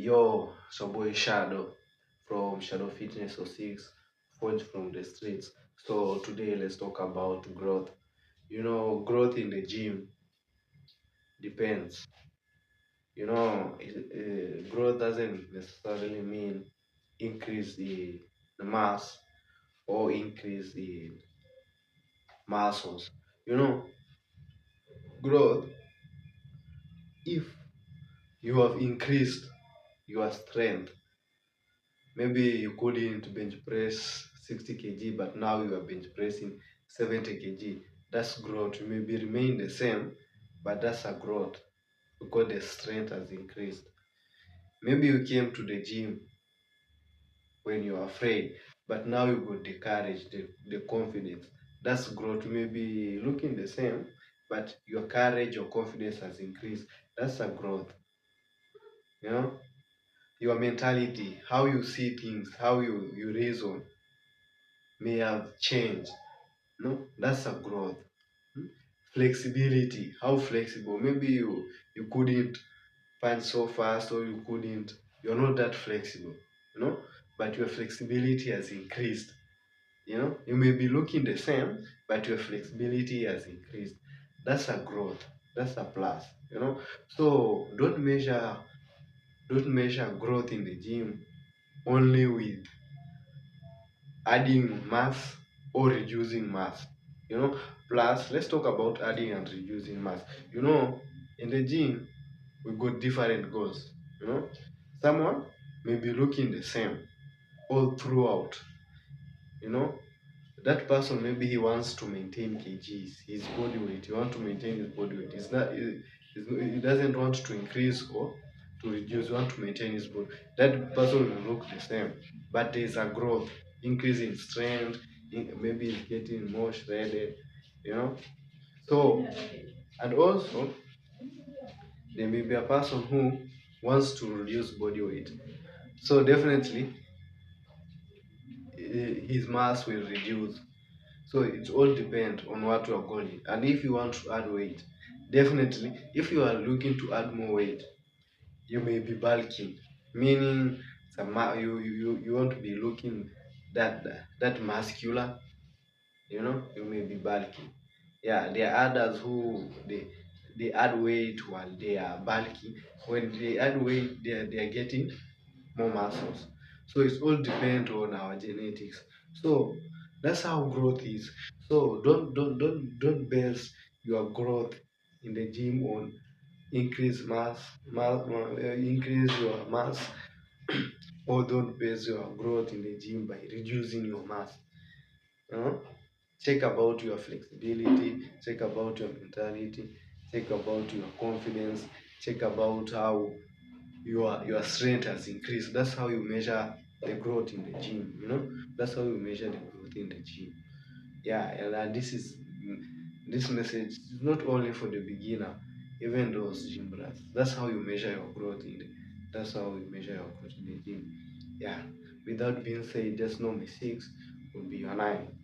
Yo, so boy Shadow from Shadow Fitness or 06, Forge from the streets. So today let's talk about growth. Growth in the gym depends. Growth doesn't necessarily mean increase in the mass or increase in muscles. You know, growth, if you have increased your strength, maybe you couldn't bench press 60 kg, but now you are bench pressing 70 kg. That's growth. You maybe remain the same, but that's a growth because the strength has increased. Maybe you came to the gym when you are afraid, but now you got the courage, the confidence. That's growth. You may be looking the same, but your courage, your confidence has increased. That's a growth. You know, your mentality, how you see things, how you reason may have changed. No, that's a growth. Hmm? Flexibility, how flexible. Maybe you couldn't punch so fast, or you're not that flexible, but your flexibility has increased. You may be looking the same, but your flexibility has increased. That's a growth. That's a plus. So don't measure growth in the gym only with adding mass or reducing mass. You know, plus let's talk about adding and reducing mass. In the gym, we got different goals. Someone may be looking the same all throughout. You know, that person maybe he wants to maintain kgs, his body weight. He wants to maintain his body weight. He doesn't want to increase or to reduce. He wants to maintain his body. That person will look the same, but there's a growth, increase in strength. Maybe he's getting more shredded. You know, so and also there may be a person who wants to reduce body weight. So definitely his mass will reduce. So it all depends on what you are going. And if you want to add weight, definitely, if you are looking to add more weight, you may be bulking, meaning you want to be looking that muscular. You may be bulking. Yeah, there are others who they add weight while they are bulky. When they add weight, they are getting more muscles. So it's all depend on our genetics. So that's how growth is. So don't base your growth in the gym on increase your mass, or don't base your growth in the gym by reducing your mass. You know? Check about your flexibility, check about your mentality, check about your confidence, check about how your strength has increased. That's how you measure the growth in the gym. That's how you measure the growth in the gym. Yeah, and this message is not only for the beginner, even those gym brats. That's how you measure your growth that's how you measure your growth in the gym. Yeah, without being said, just know mistakes will be your line.